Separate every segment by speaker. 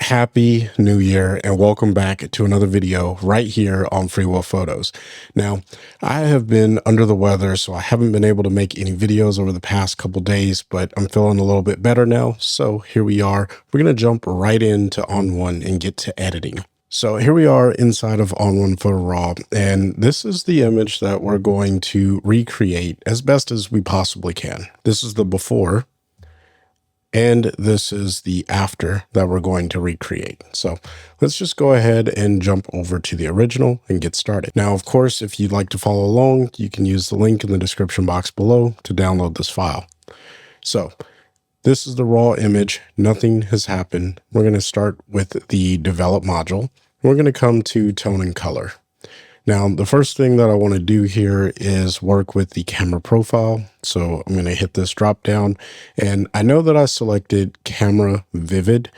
Speaker 1: Happy New Year and welcome back to another video right here on Free Photos. Now, I have been under the weather, so I haven't been able to make any videos over the past couple days, but I'm feeling a little bit better now. So here we are. We're going to jump right into ON1 and get to editing. So here we are inside of ON1 Photo RAW, and this is the image that we're going to recreate as best as we possibly can. This is the before. And this is the after that we're going to recreate. So let's just go ahead and jump over to the original and get started. Now, of course, if you'd like to follow along, you can use the link in the description box below to download this file. So this is the raw image. Nothing has happened. We're going to start with the develop module. We're going to come to tone and color. Now, the first thing that I want to do here is work with the camera profile. So I'm going to hit this drop down, and I know that I selected camera vivid,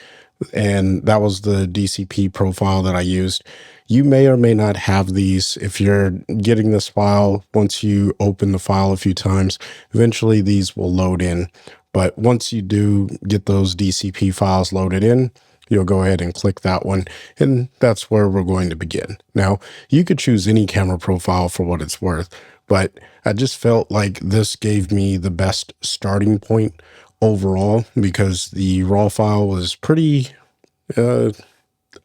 Speaker 1: and that was the DCP profile that I used. You may or may not have these. If you're getting this file, once you open the file a few times, eventually these will load in. But once you do get those DCP files loaded in, you'll go ahead and click that one, and that's where we're going to begin. Now, you could choose any camera profile for what it's worth, but I just felt like this gave me the best starting point overall because the raw file was pretty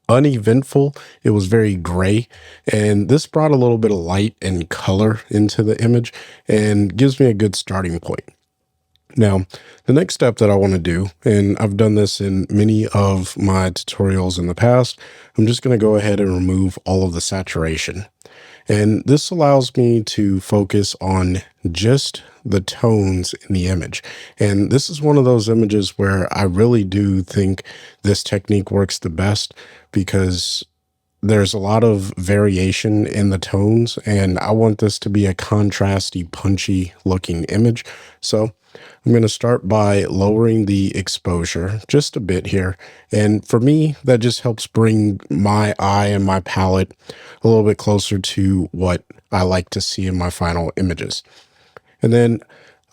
Speaker 1: uneventful. It was very gray, and this brought a little bit of light and color into the image and gives me a good starting point. Now, the next step that I want to do, and I've done this in many of my tutorials in the past, I'm just going to go ahead and remove all of the saturation. And this allows me to focus on just the tones in the image. And this is one of those images where I really do think this technique works the best because there's a lot of variation in the tones, and I want this to be a contrasty, punchy looking image. So I'm going to start by lowering the exposure just a bit here. And for me, that just helps bring my eye and my palette a little bit closer to what I like to see in my final images. And then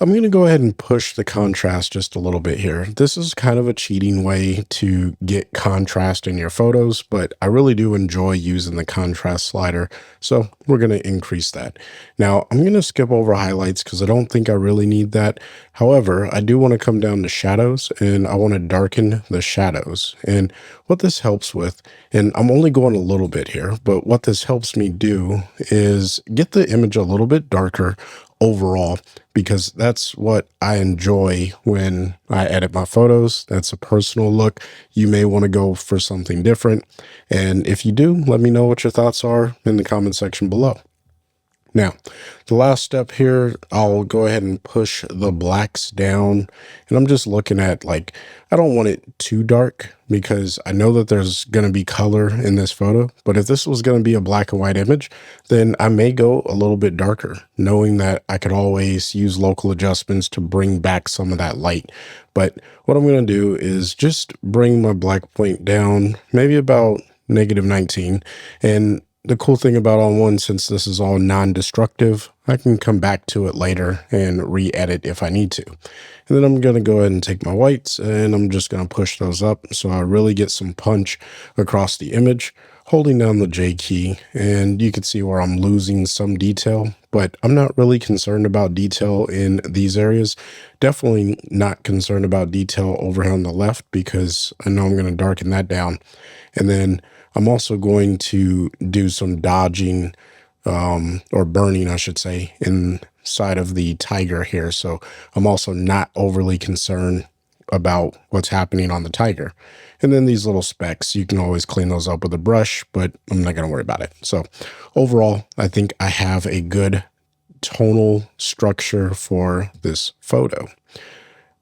Speaker 1: I'm going to go ahead and push the contrast just a little bit here. This is kind of a cheating way to get contrast in your photos, but I really do enjoy using the contrast slider. So we're going to increase that. Now I'm going to skip over highlights because I don't think I really need that. However, I do want to come down to shadows, and I want to darken the shadows. And what this helps with, and I'm only going a little bit here, but what this helps me do is get the image a little bit darker overall, because that's what I enjoy when I edit my photos. That's a personal look. You may want to go for something different. And if you do, let me know what your thoughts are in the comment section below. Now, the last step here, I'll go ahead and push the blacks down, and I'm just looking at, like, I don't want it too dark because I know that there's going to be color in this photo, but if this was going to be a black and white image, then I may go a little bit darker, knowing that I could always use local adjustments to bring back some of that light. But what I'm going to do is just bring my black point down, maybe about -19, and the cool thing about ON1, since this is all non-destructive, I can come back to it later and re-edit if I need to. And then I'm going to go ahead and take my whites, and I'm just going to push those up so I really get some punch across the image, holding down the J key. And you can see where I'm losing some detail, but I'm not really concerned about detail in these areas. Definitely not concerned about detail over here on the left because I know I'm going to darken that down. And then I'm also going to do some dodging, or burning, I should say, inside of the tiger here. So I'm also not overly concerned about what's happening on the tiger. And then these little specks, you can always clean those up with a brush, but I'm not going to worry about it. So overall, I think I have a good tonal structure for this photo.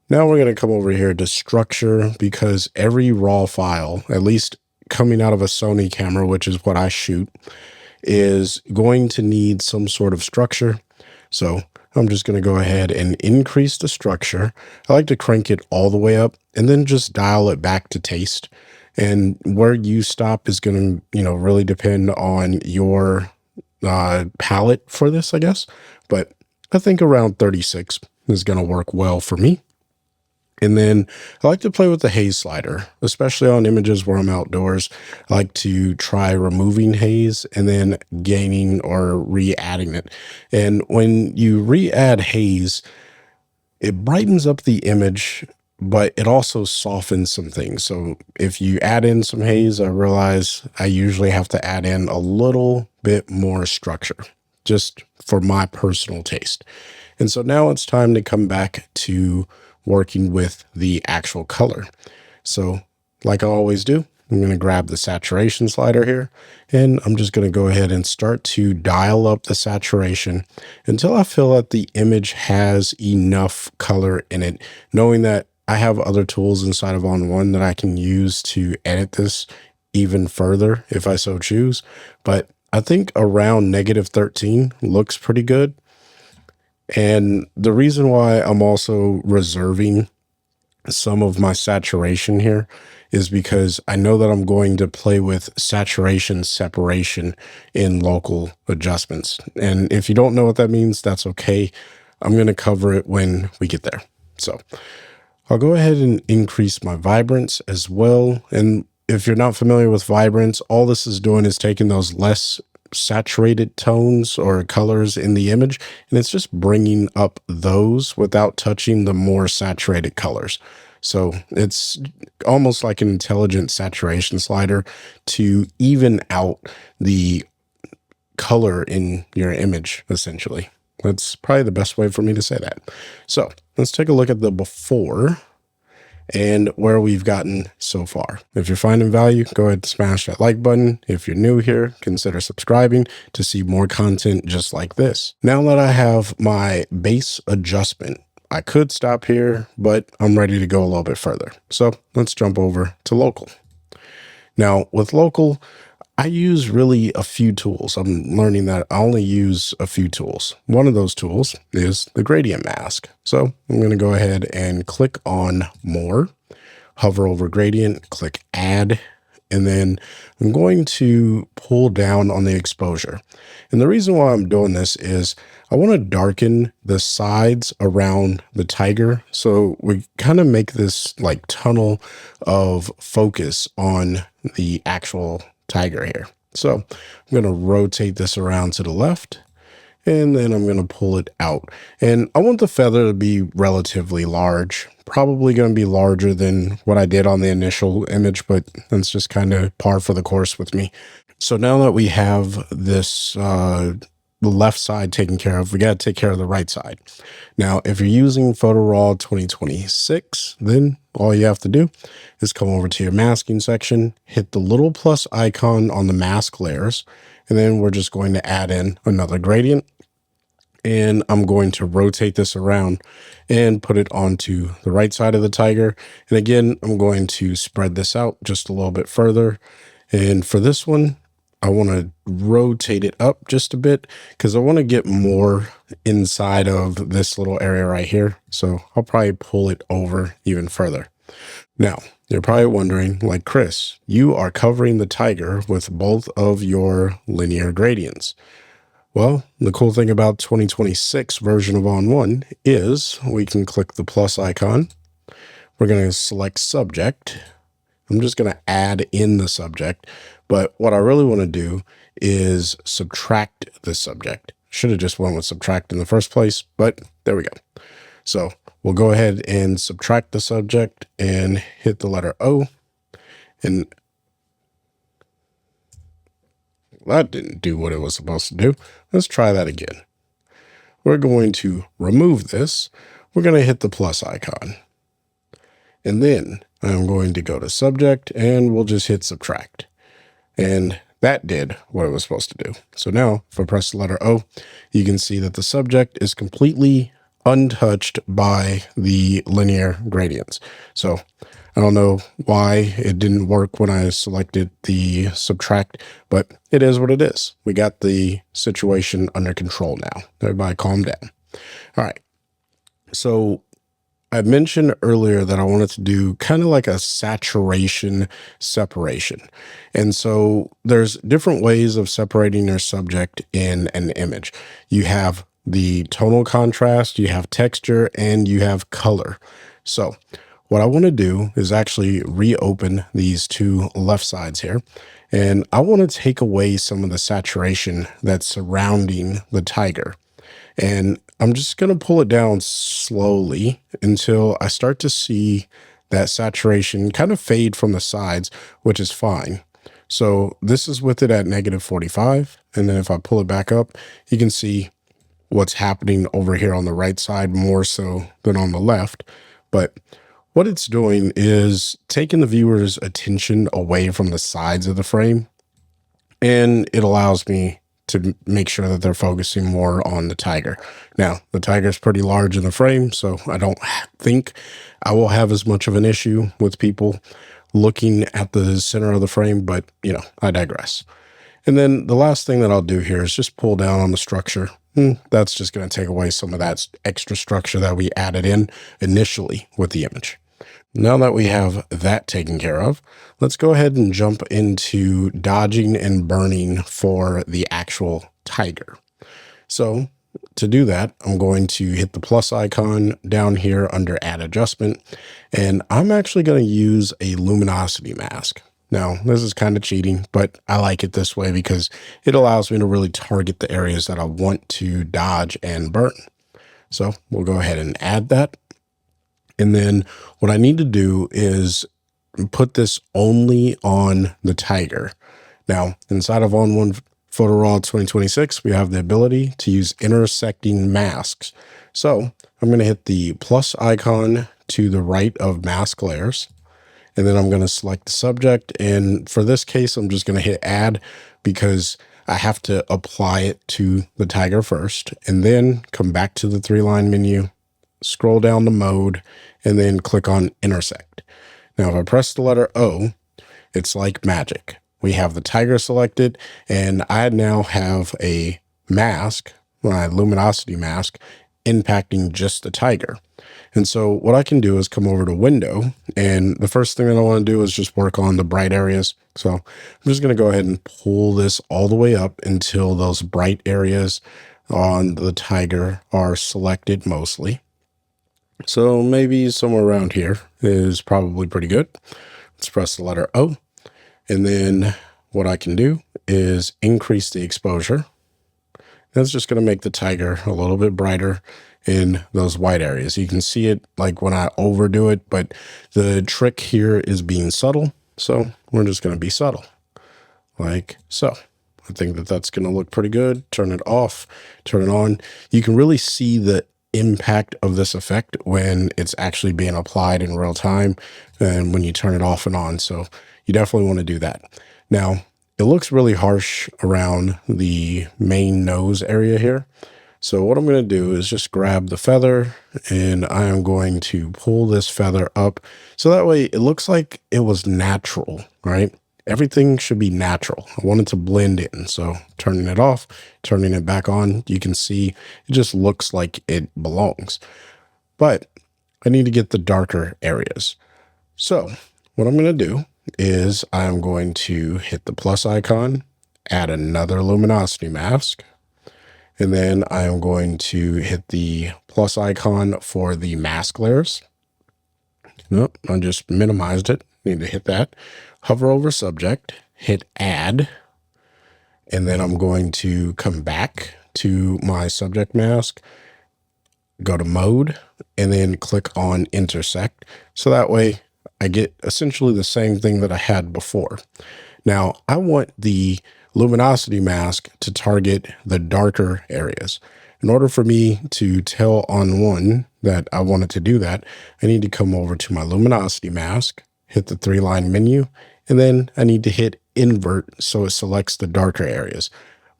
Speaker 1: Now we're going to come over here to structure, because every raw file, at least coming out of a Sony camera, which is what I shoot, is going to need some sort of structure. So I'm just going to go ahead and increase the structure. I like to crank it all the way up and then just dial it back to taste. And where you stop is going to, really depend on your palette for this, I guess. But I think around 36 is going to work well for me. And then I like to play with the haze slider, especially on images where I'm outdoors. I like to try removing haze and then gaining or re-adding it. And when you re-add haze, it brightens up the image, but it also softens some things. So if you add in some haze, I realize I usually have to add in a little bit more structure, just for my personal taste. And so now it's time to come back to working with the actual color. So like I always do, I'm going to grab the saturation slider here, and I'm just going to go ahead and start to dial up the saturation until I feel that the image has enough color in it, knowing that I have other tools inside of ON1 that I can use to edit this even further if I so choose. But I think around -13 looks pretty good. And the reason why I'm also reserving some of my saturation here is because I know that I'm going to play with saturation separation in local adjustments. And if you don't know what that means, that's okay. I'm going to cover it when we get there. So I'll go ahead and increase my vibrance as well. And if you're not familiar with vibrance, all this is doing is taking those less saturated tones or colors in the image, and it's just bringing up those without touching the more saturated colors. So it's almost like an intelligent saturation slider to even out the color in your image, essentially. That's probably the best way for me to say that. So let's take a look at the before and where we've gotten so far. If you're finding value, go ahead and smash that like button. If you're new here, consider subscribing to see more content just like this. Now that I have my base adjustment, I could stop here, but I'm ready to go a little bit further. So let's jump over to local. Now with local, I use really a few tools. I'm learning that I only use a few tools. One of those tools is the gradient mask. So I'm going to go ahead and click on more, hover over gradient, click add, and then I'm going to pull down on the exposure. And the reason why I'm doing this is I want to darken the sides around the tiger. So we kind of make this like tunnel of focus on the actual tiger here. So I'm going to rotate this around to the left, and then I'm going to pull it out. And I want the feather to be relatively large, probably going to be larger than what I did on the initial image, but that's just kind of par for the course with me. So now that we have this, the left side taken care of, we got to take care of the right side. Now, if you're using Photo RAW 2026, then all you have to do is come over to your masking section, hit the little plus icon on the mask layers, and then we're just going to add in another gradient. And I'm going to rotate this around and put it onto the right side of the tiger. And again, I'm going to spread this out just a little bit further. And for this one, I want to rotate it up just a bit because I want to get more inside of this little area right here. So I'll probably pull it over even further. Now, you're probably wondering, like, Chris, you are covering the tiger with both of your linear gradients. Well, the cool thing about 2026 version of ON1 is we can click the plus icon. We're going to select subject. I'm just going to add in the subject, but what I really want to do is subtract the subject. Should have just went with subtract in the first place, but there we go. So we'll go ahead and subtract the subject and hit the letter O. And that didn't do what it was supposed to do. Let's try that again. We're going to remove this. We're going to hit the plus icon. And then I'm going to go to subject and we'll just hit subtract. And that did what it was supposed to do. So now if I press the letter O, you can see that the subject is completely untouched by the linear gradients. So I don't know why it didn't work when I selected the subtract, but it is what it is. We got the situation under control now. Everybody calm down. All right. So I mentioned earlier that I wanted to do kind of like a saturation separation. And so there's different ways of separating your subject in an image. You have the tonal contrast, you have texture, and you have color. So what I want to do is actually reopen these two left sides here. And I want to take away some of the saturation that's surrounding the tiger. And I'm just going to pull it down slowly until I start to see that saturation kind of fade from the sides, which is fine. So this is with it at -45. And then if I pull it back up, you can see what's happening over here on the right side more so than on the left. But what it's doing is taking the viewer's attention away from the sides of the frame, and it allows me to make sure that they're focusing more on the tiger. Now, the tiger is pretty large in the frame, so I don't think I will have as much of an issue with people looking at the center of the frame, but I digress. And then the last thing that I'll do here is just pull down on the structure. That's just going to take away some of that extra structure that we added in initially with the image. Now that we have that taken care of, let's go ahead and jump into dodging and burning for the actual tiger. So to do that, I'm going to hit the plus icon down here under add adjustment, and I'm actually going to use a luminosity mask. Now, this is kind of cheating, but I like it this way because it allows me to really target the areas that I want to dodge and burn. So we'll go ahead and add that. And then what I need to do is put this only on the tiger. Now, inside of ON1 Photo RAW 2026, we have the ability to use intersecting masks. So I'm going to hit the plus icon to the right of mask layers. And then I'm going to select the subject. And for this case, I'm just going to hit add because I have to apply it to the tiger first, and then come back to the 3-line menu, scroll down to mode, and then click on intersect. Now, if I press the letter O, it's like magic. We have the tiger selected, and I now have a mask, my luminosity mask, impacting just the tiger. And so what I can do is come over to window, and the first thing that I want to do is just work on the bright areas. So I'm just going to go ahead and pull this all the way up until those bright areas on the tiger are selected mostly. So maybe somewhere around here is probably pretty good. Let's press the letter O. And then what I can do is increase the exposure. That's just going to make the tiger a little bit brighter in those white areas. You can see it like when I overdo it, but the trick here is being subtle. So we're just going to be subtle like so. I think that that's going to look pretty good. Turn it off, turn it on. You can really see the impact of this effect when it's actually being applied in real time and when you turn it off and on. So you definitely want to do that. Now, it looks really harsh around the main nose area here. So what I'm going to do is just grab the feather, and I am going to pull this feather up so that way it looks like it was natural, right? Everything should be natural. I want it to blend in. So turning it off, turning it back on, you can see it just looks like it belongs. But I need to get the darker areas. So what I'm going to do is I'm going to hit the plus icon, add another luminosity mask, and then I am going to hit the plus icon for the mask layers. Nope, I just minimized it. Need to hit that. Hover over subject, hit add, and then I'm going to come back to my subject mask, go to mode, and then click on intersect. So that way I get essentially the same thing that I had before. Now I want the luminosity mask to target the darker areas. In order for me to tell ON1 that I wanted to do that, I need to come over to my luminosity mask, hit the 3-line menu, and then I need to hit invert so it selects the darker areas.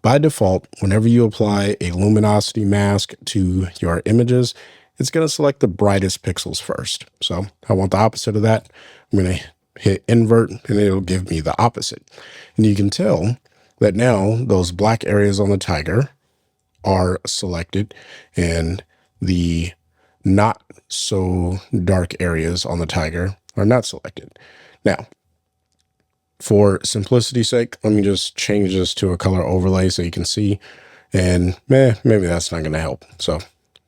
Speaker 1: By default, whenever you apply a luminosity mask to your images, it's going to select the brightest pixels first. So I want the opposite of that. I'm going to hit invert, and it'll give me the opposite. And you can tell that now those black areas on the tiger are selected, and the not so dark areas on the tiger are not selected. Now, for simplicity's sake, let me just change this to a color overlay so you can see, and maybe that's not going to help. So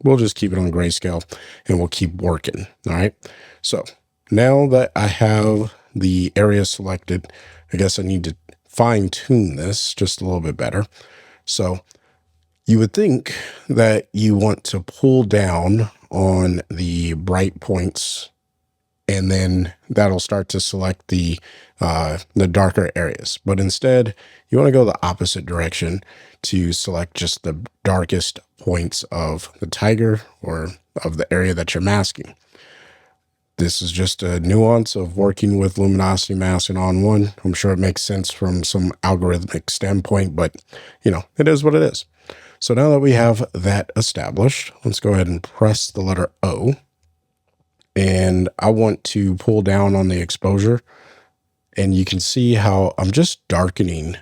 Speaker 1: we'll just keep it on grayscale and we'll keep working. All right. So now that I have the area selected, I guess I need to fine tune this just a little bit better. So you would think that you want to pull down on the bright points, and then that'll start to select the darker areas. But instead, you want to go the opposite direction to select just the darkest points of the tiger or of the area that you're masking. This is just a nuance of working with luminosity mask and ON1. I'm sure it makes sense from some algorithmic standpoint, but it is what it is. So now that we have that established, let's go ahead and press the letter O. And I want to pull down on the exposure. And you can see how I'm just darkening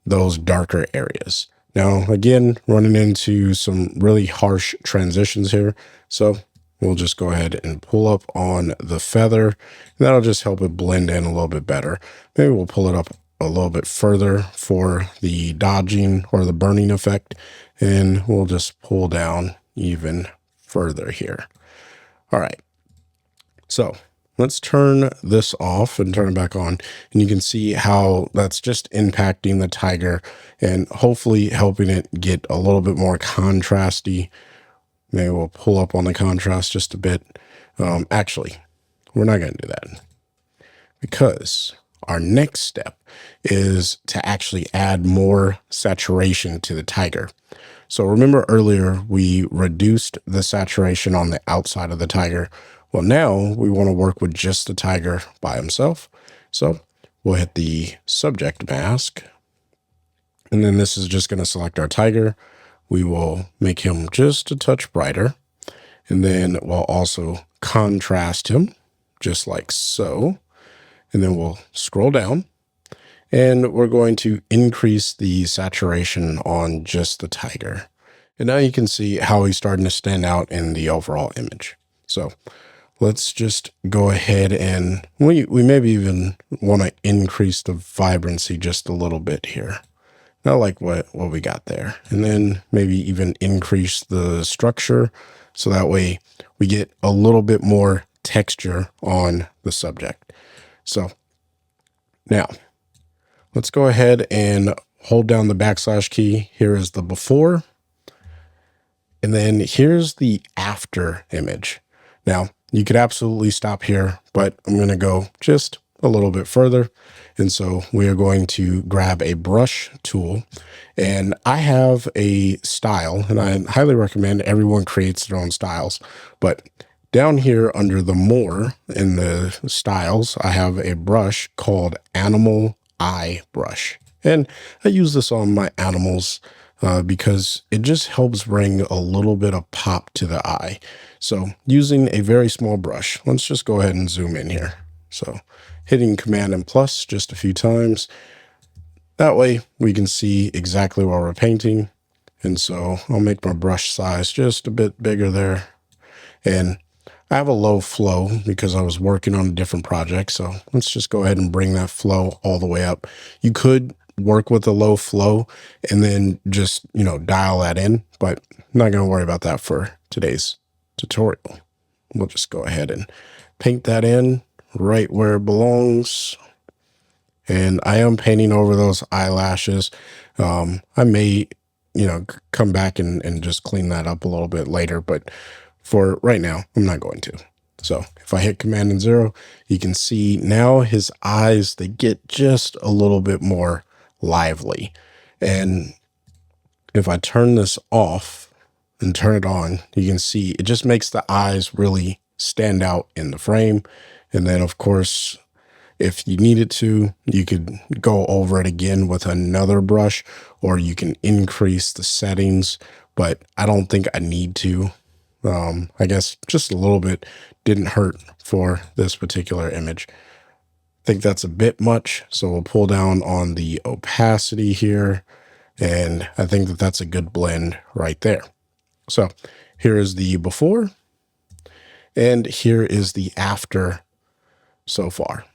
Speaker 1: those darker areas. Now, again, running into some really harsh transitions here. So we'll just go ahead and pull up on the feather. And that'll just help it blend in a little bit better. Maybe we'll pull it up a little bit further for the dodging or the burning effect. And we'll just pull down even further here. All right. So let's turn this off and turn it back on. And you can see how that's just impacting the tiger and hopefully helping it get a little bit more contrasty. Maybe we'll pull up on the contrast just a bit. Actually, we're not going to do that because our next step is to actually add more saturation to the tiger. So remember earlier, we reduced the saturation on the outside of the tiger. Well, now we want to work with just the tiger by himself. So we'll hit the subject mask. And then this is just going to select our tiger. We will make him just a touch brighter. And then we'll also contrast him just like so. And then we'll scroll down. And we're going to increase the saturation on just the tiger. And now you can see how he's starting to stand out in the overall image. So let's just go ahead and we maybe even want to increase the vibrancy just a little bit here. Not like what we got there. And then maybe even increase the structure so that way we get a little bit more texture on the subject. So now let's go ahead and hold down the backslash key. Here is the before. And then here's the after image. Now, you could absolutely stop here, but I'm going to go just a little bit further. And so we are going to grab a brush tool. And I have a style, and I highly recommend everyone creates their own styles. But down here under the more in the styles, I have a brush called Animal Eye Brush. And I use this on my animals because it just helps bring a little bit of pop to the eye. So using a very small brush, let's just go ahead and zoom in here. So hitting Command and plus just a few times. That way we can see exactly what we're painting. And so I'll make my brush size just a bit bigger there. And I have a low flow because I was working on a different project. So let's just go ahead and bring that flow all the way up. You could work with a low flow and then just, dial that in, but I'm not going to worry about that for today's tutorial. We'll just go ahead and paint that in right where it belongs. And I am painting over those eyelashes. I may, come back and just clean that up a little bit later, but for right now, I'm not going to. So if I hit Command and 0, you can see now his eyes, they get just a little bit more lively. And if I turn this off and turn it on, you can see it just makes the eyes really stand out in the frame. And then of course, if you needed to, you could go over it again with another brush, or you can increase the settings, but I don't think I need to. I guess just a little bit didn't hurt for this particular image. I think that's a bit much, so we'll pull down on the opacity here, and I think that that's a good blend right there. So here is the before, and here is the after so far.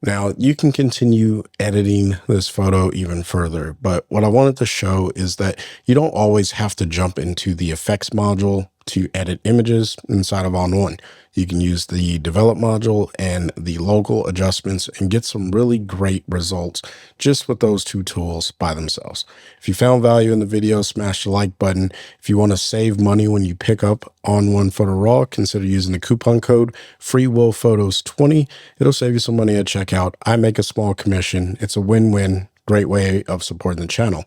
Speaker 1: Now you can continue editing this photo even further, but what I wanted to show is that you don't always have to jump into the effects module to edit images inside of ON1. You can use the develop module and the local adjustments and get some really great results just with those two tools by themselves. If you found value in the video, smash the like button. If you want to save money when you pick up ON1 Photo RAW, consider using the coupon code FreeWillPhotos20. It'll save you some money at checkout. I make a small commission. It's a win-win. Great way of supporting the channel.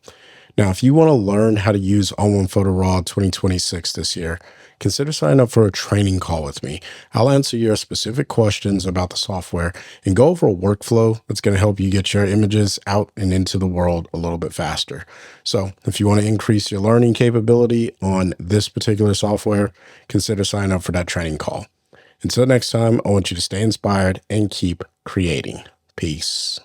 Speaker 1: Now, if you want to learn how to use ON1 Photo RAW 2026 this year, consider signing up for a training call with me. I'll answer your specific questions about the software and go over a workflow that's going to help you get your images out and into the world a little bit faster. So if you want to increase your learning capability on this particular software, consider signing up for that training call. Until next time, I want you to stay inspired and keep creating. Peace.